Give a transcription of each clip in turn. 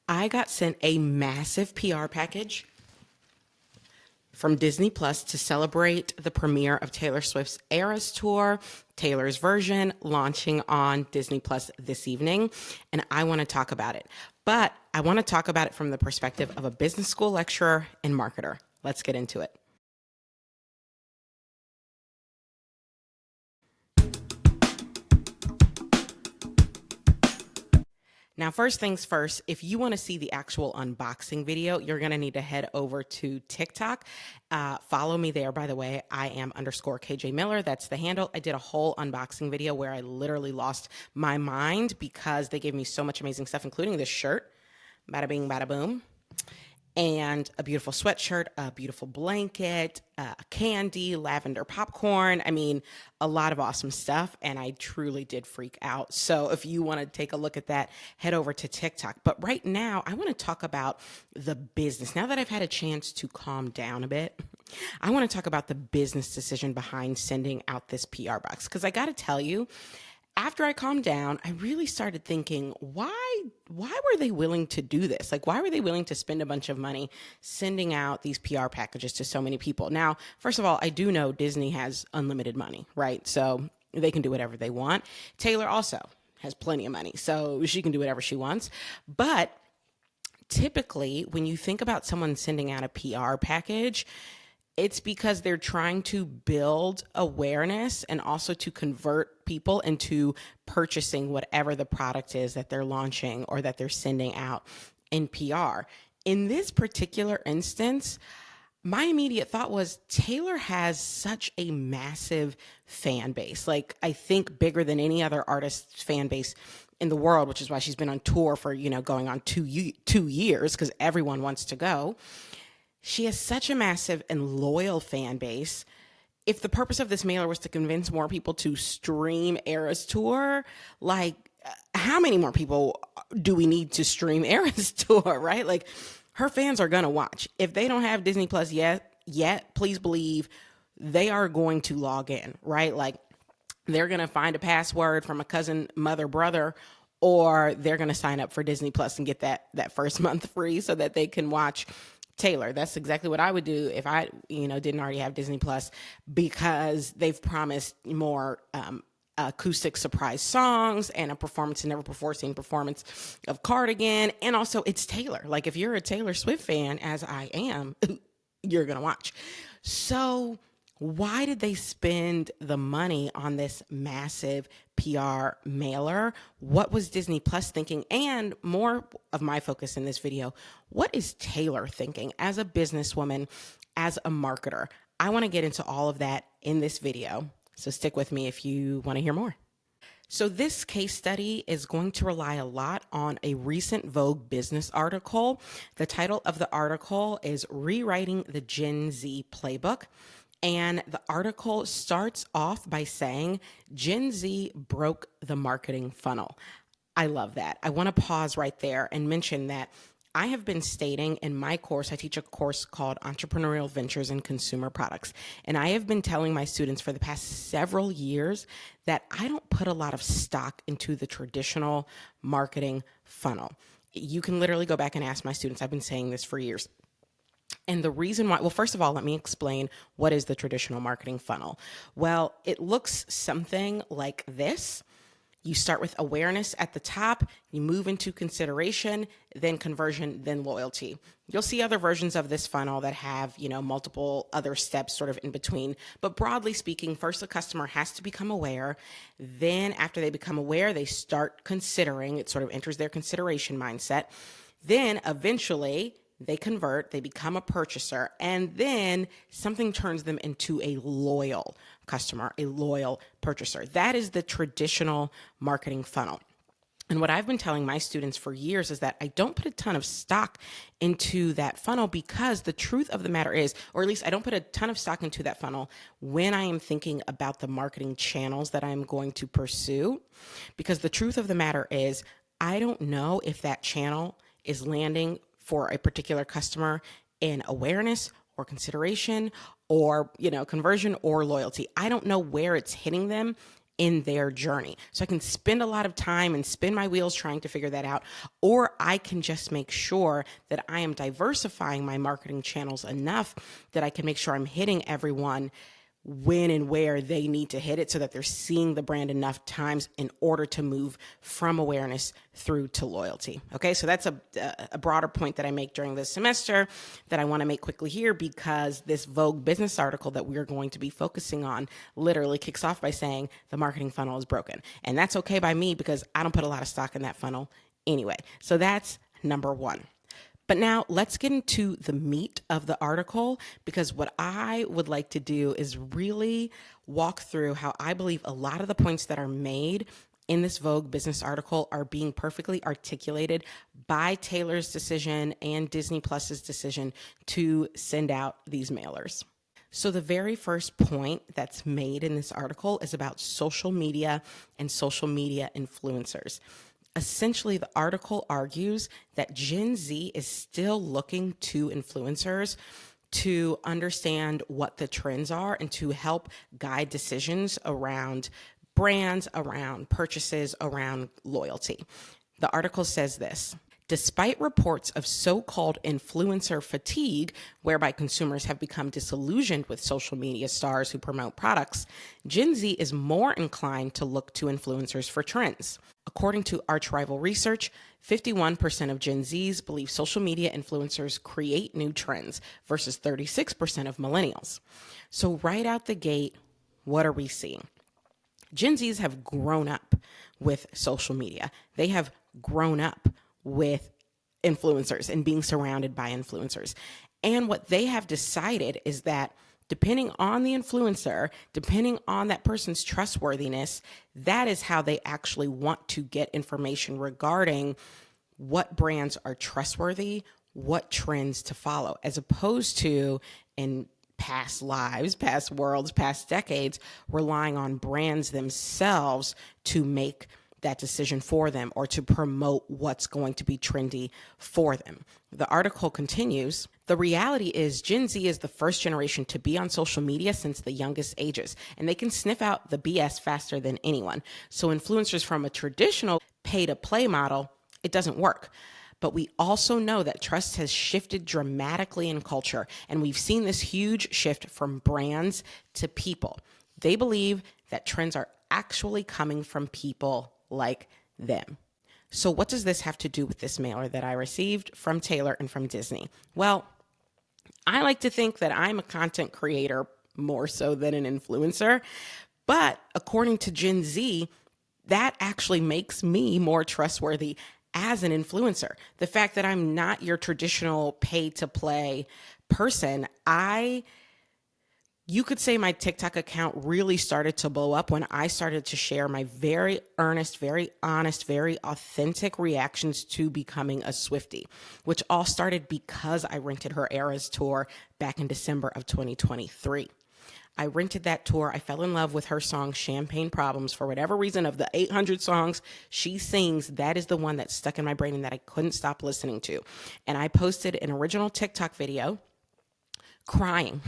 I got sent a massive PR package from Disney Plus to celebrate the premiere of Taylor Swift's Eras Tour, Taylor's version, launching on Disney Plus this evening. And I want to talk about it. But I want to talk about it from the perspective of a business school lecturer and marketer. Let's get into it. Now, first things first, if you want to see the actual unboxing video, you're going to need to head over to TikTok. Follow me there, by the way. I am _ KJ Miller. That's the handle. I did a whole unboxing video where I literally lost my mind because they gave me so much amazing stuff, including this shirt. Bada bing, bada boom. And a beautiful sweatshirt, a beautiful blanket, candy, lavender popcorn. I mean, a lot of awesome stuff. And I truly did freak out. So if you want to take a look at that, head over to TikTok. But right now, I want to talk about the business. Now that I've had a chance to calm down a bit, I want to talk about the business decision behind sending out this PR box. Because I got to tell you, after I calmed down, I really started thinking, why were they willing to do this? Like, why were they willing to spend a bunch of money sending out these PR packages to so many people? Now, first of all, I do know Disney has unlimited money, right? So they can do whatever they want. Taylor also has plenty of money, so she can do whatever she wants. But typically, when you think about someone sending out a PR package, it's because they're trying to build awareness and also to convert people into purchasing whatever the product is that they're launching or that they're sending out in PR. In this particular instance, my immediate thought was Taylor has such a massive fan base. Like, I think bigger than any other artist's fan base in the world, which is why she's been on tour for, going on 2 years, because everyone wants to go. She has such a massive and loyal fan base. If the purpose of this mailer was to convince more people to stream Eras Tour, like, how many more people do we need to stream Eras Tour, right? Like, her fans are going to watch. If they don't have Disney Plus yet, please believe they are going to log in, right? Like, they're going to find a password from a cousin, mother, brother, or they're going to sign up for Disney Plus and get that first month free so that they can watch Taylor. That's exactly what I would do if I, didn't already have Disney Plus, because they've promised more acoustic surprise songs and a performance never before seen performance of Cardigan. And also, it's Taylor. Like, if you're a Taylor Swift fan, as I am, you're going to watch. So why did they spend the money on this massive PR mailer? What was Disney Plus thinking? And more of my focus in this video, what is Taylor thinking as a businesswoman, as a marketer? I want to get into all of that in this video. So stick with me if you want to hear more. So this case study is going to rely a lot on a recent Vogue business article. The title of the article is Rewriting the Gen Z Playbook. And the article starts off by saying Gen Z broke the marketing funnel. I love that. I want to pause right there and mention that I have been stating in my course, I teach a course called Entrepreneurial Ventures and Consumer Products. And I have been telling my students for the past several years that I don't put a lot of stock into the traditional marketing funnel. You can literally go back and ask my students. I've been saying this for years. And the reason why, well, first of all, let me explain what is the traditional marketing funnel. Well, it looks something like this. You start with awareness at the top, you move into consideration, then conversion, then loyalty. You'll see other versions of this funnel that have, multiple other steps sort of in between. But broadly speaking, first the customer has to become aware. Then after they become aware, they start considering. It sort of enters their consideration mindset. Then eventually they convert, they become a purchaser, and then something turns them into a loyal customer, a loyal purchaser. That is the traditional marketing funnel. And what I've been telling my students for years is that I don't put a ton of stock into that funnel, because the truth of the matter is, or at least I don't put a ton of stock into that funnel when I am thinking about the marketing channels that I'm going to pursue, because the truth of the matter is, I don't know if that channel is landing for a particular customer in awareness or consideration or, conversion or loyalty. I don't know where it's hitting them in their journey. So I can spend a lot of time and spin my wheels trying to figure that out, or I can just make sure that I am diversifying my marketing channels enough that I can make sure I'm hitting everyone when and where they need to hit it so that they're seeing the brand enough times in order to move from awareness through to loyalty. Okay, so that's a broader point that I make during this semester that I want to make quickly here, because this Vogue business article that we're going to be focusing on literally kicks off by saying the marketing funnel is broken. And that's okay by me because I don't put a lot of stock in that funnel anyway. So that's number one. But now let's get into the meat of the article, because what I would like to do is really walk through how I believe a lot of the points that are made in this Vogue business article are being perfectly articulated by Taylor's decision and Disney Plus's decision to send out these mailers. So the very first point that's made in this article is about social media and social media influencers. Essentially, the article argues that Gen Z is still looking to influencers to understand what the trends are and to help guide decisions around brands, around purchases, around loyalty. The article says this: despite reports of so-called influencer fatigue, whereby consumers have become disillusioned with social media stars who promote products, Gen Z is more inclined to look to influencers for trends. According to Archrival Research, 51% of Gen Zs believe social media influencers create new trends versus 36% of millennials. So right out the gate, what are we seeing? Gen Zs have grown up with social media. They have grown up with influencers and being surrounded by influencers. And what they have decided is that depending on the influencer, depending on that person's trustworthiness, that is how they actually want to get information regarding what brands are trustworthy, what trends to follow, as opposed to in past lives, past worlds, past decades, relying on brands themselves to make that decision for them or to promote what's going to be trendy for them. The article continues, the reality is Gen Z is the first generation to be on social media since the youngest ages, and they can sniff out the BS faster than anyone. So influencers from a traditional pay-to-play model, it doesn't work. But we also know that trust has shifted dramatically in culture, and we've seen this huge shift from brands to people. They believe that trends are actually coming from people like them. So what does this have to do with this mailer that I received from Taylor and from Disney? Well, I like to think that I'm a content creator more so than an influencer, but according to Gen Z, that actually makes me more trustworthy as an influencer. The fact that I'm not your traditional pay-to-play person, you could say my TikTok account really started to blow up when I started to share my very earnest, very honest, very authentic reactions to becoming a Swiftie, which all started because I rented her Eras tour back in December of 2023. I rented that tour. I fell in love with her song Champagne Problems. For whatever reason, of the 800 songs she sings, that is the one that stuck in my brain and that I couldn't stop listening to. And I posted an original TikTok video crying,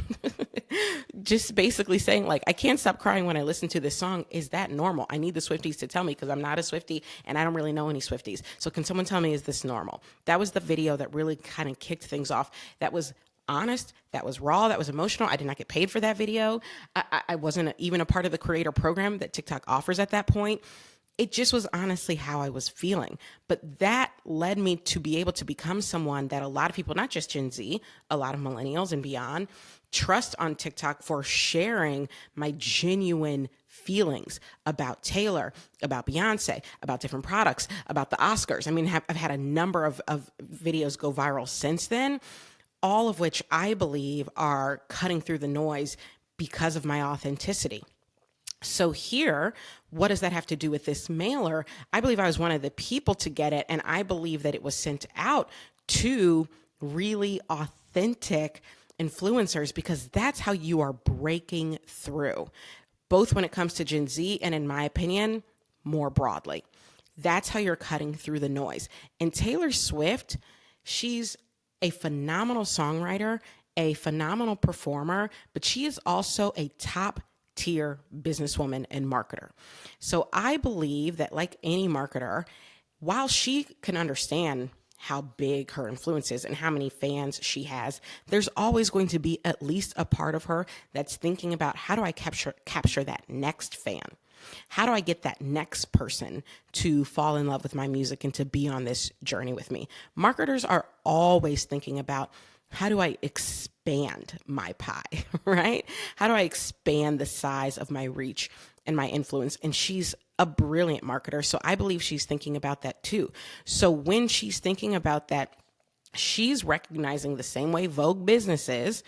just basically saying, like, I can't stop crying when I listen to this song. Is that normal? I need the Swifties to tell me, because I'm not a Swiftie and I don't really know any Swifties. So can someone tell me, is this normal? That was the video that really kind of kicked things off. That was honest, that was raw, that was emotional. I did not get paid for that video. I wasn't even a part of the creator program that TikTok offers at that point. It just was honestly how I was feeling. But that led me to be able to become someone that a lot of people, not just Gen Z, a lot of millennials and beyond, trust on TikTok for sharing my genuine feelings about Taylor, about Beyonce, about different products, about the Oscars. I mean, I've had a number of videos go viral since then, all of which I believe are cutting through the noise because of my authenticity. So here, what does that have to do with this mailer? I believe I was one of the people to get it, and I believe that it was sent out to really authentic influencers, because that's how you are breaking through, both when it comes to Gen Z and, in my opinion, more broadly. That's how you're cutting through the noise. And Taylor Swift, she's a phenomenal songwriter, a phenomenal performer, but she is also a top tier businesswoman and marketer. So I believe that, like any marketer, while she can understand how big her influence is and how many fans she has, there's always going to be at least a part of her that's thinking about, how do I capture that next fan? How do I get that next person to fall in love with my music and to be on this journey with me? Marketers are always thinking about, how do I expand my pie, right? How do I expand the size of my reach and my influence? And she's a brilliant marketer. So I believe she's thinking about that too. So when she's thinking about that, she's recognizing the same way Vogue Business is,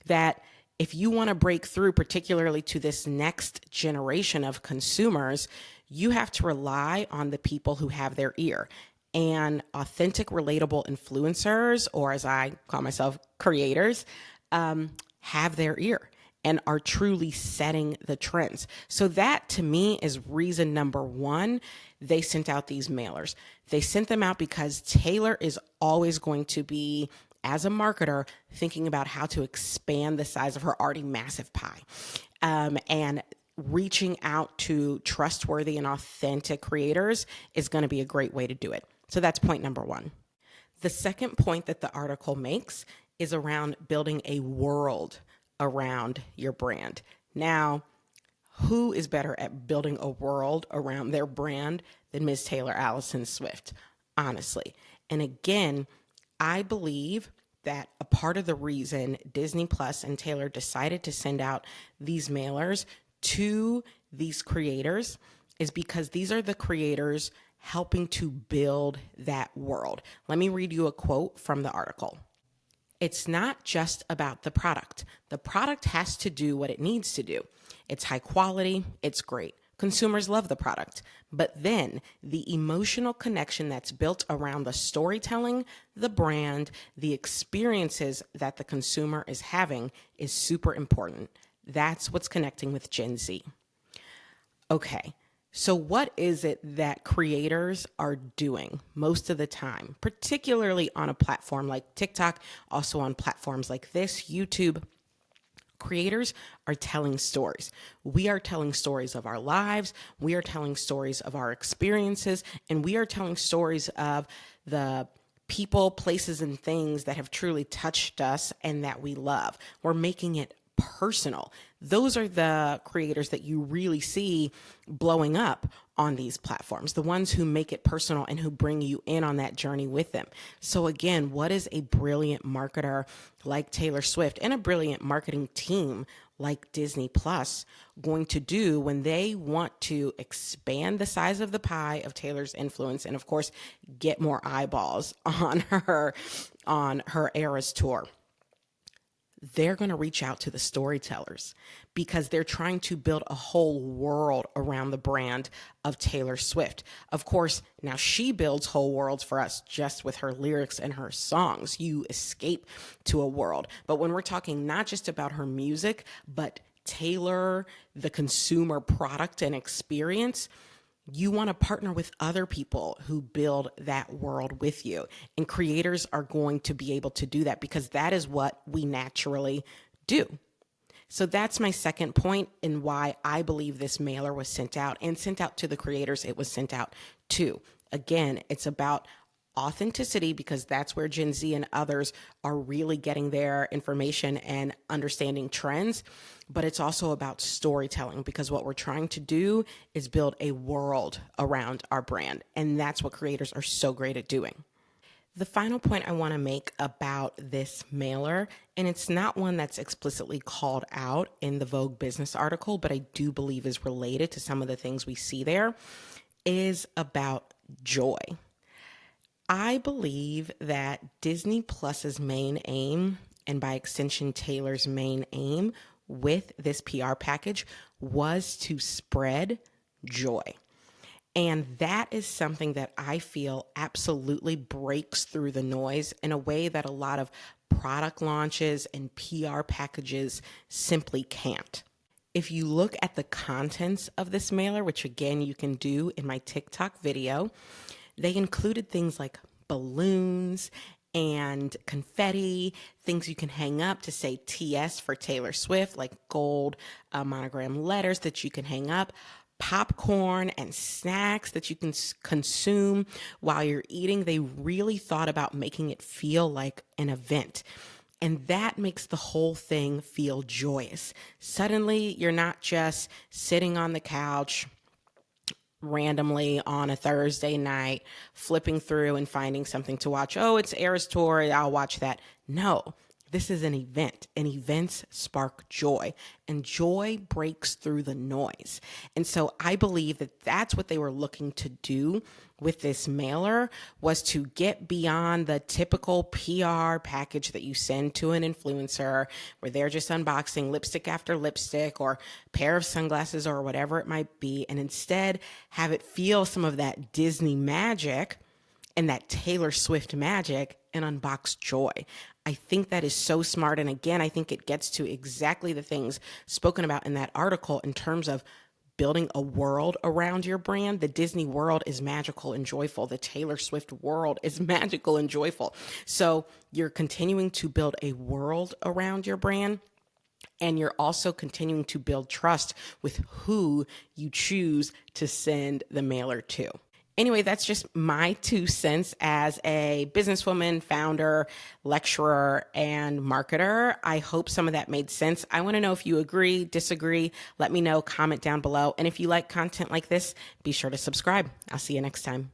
that if you want to break through, particularly to this next generation of consumers, you have to rely on the people who have their ear. And authentic, relatable influencers, or as I call myself, creators, have their ear and are truly setting the trends. So that, to me, is reason number one they sent out these mailers. They sent them out because Taylor is always going to be, as a marketer, thinking about how to expand the size of her already massive pie. And reaching out to trustworthy and authentic creators is going to be a great way to do it. So that's point number one. The second point that the article makes is around building a world around your brand. Now, who is better at building a world around their brand than Ms. Taylor Allison Swift, honestly? And again, I believe that a part of the reason Disney Plus and Taylor decided to send out these mailers to these creators is because these are the creators helping to build that world. Let me read you a quote from the article. It's not just about the product. The product has to do what it needs to do. It's high quality, it's great. Consumers love the product. But then the emotional connection that's built around the storytelling, the brand, the experiences that the consumer is having is super important. That's what's connecting with Gen Z. Okay. So what is it that creators are doing most of the time, particularly on a platform like TikTok, also on platforms like this, YouTube? Creators are telling stories. We are telling stories of our lives. We are telling stories of our experiences, and we are telling stories of the people, places, and things that have truly touched us and that we love. We're making it personal. Those are the creators that you really see blowing up on these platforms, the ones who make it personal and who bring you in on that journey with them. So again, what is a brilliant marketer like Taylor Swift and a brilliant marketing team like Disney Plus going to do when they want to expand the size of the pie of Taylor's influence and, of course, get more eyeballs on her Eras tour? They're going to reach out to the storytellers because they're trying to build a whole world around the brand of Taylor Swift. Of course, now she builds whole worlds for us just with her lyrics and her songs. You escape to a world. But when we're talking not just about her music, but Taylor, the consumer product and experience, you want to partner with other people who build that world with you. And creators are going to be able to do that because that is what we naturally do. So that's my second point in why I believe this mailer was sent out and sent out to the creators it was sent out to. Again, it's about authenticity because that's where Gen Z and others are really getting their information and understanding trends. But it's also about storytelling because what we're trying to do is build a world around our brand. And that's what creators are so great at doing. The final point I want to make about this mailer, and it's not one that's explicitly called out in the Vogue Business article, but I do believe is related to some of the things we see there, is about joy. I believe that Disney Plus's main aim, and by extension Taylor's main aim with this PR package, was to spread joy. And that is something that I feel absolutely breaks through the noise in a way that a lot of product launches and PR packages simply can't. If you look at the contents of this mailer, which again you can do in my TikTok video, they included things like balloons and confetti, things you can hang up to say TS for Taylor Swift, like gold monogram letters that you can hang up, popcorn and snacks that you can consume while you're eating. They really thought about making it feel like an event. And that makes the whole thing feel joyous. Suddenly, you're not just sitting on the couch randomly on a Thursday night, flipping through and finding something to watch. Oh, it's Eras Tour, I'll watch that. No, this is an event, and events spark joy, and joy breaks through the noise. And so I believe that that's what they were looking to do with this mailer, was to get beyond the typical PR package that you send to an influencer where they're just unboxing lipstick after lipstick or pair of sunglasses or whatever it might be, and instead have it feel some of that Disney magic and that Taylor Swift magic and unbox joy. I think that is so smart. And again, I think it gets to exactly the things spoken about in that article in terms of building a world around your brand. The Disney world is magical and joyful. The Taylor Swift world is magical and joyful. So you're continuing to build a world around your brand. And you're also continuing to build trust with who you choose to send the mailer to. Anyway, that's just my 2 cents as a businesswoman, founder, lecturer, and marketer. I hope some of that made sense. I want to know if you agree, disagree. Let me know, comment down below. And if you like content like this, be sure to subscribe. I'll see you next time.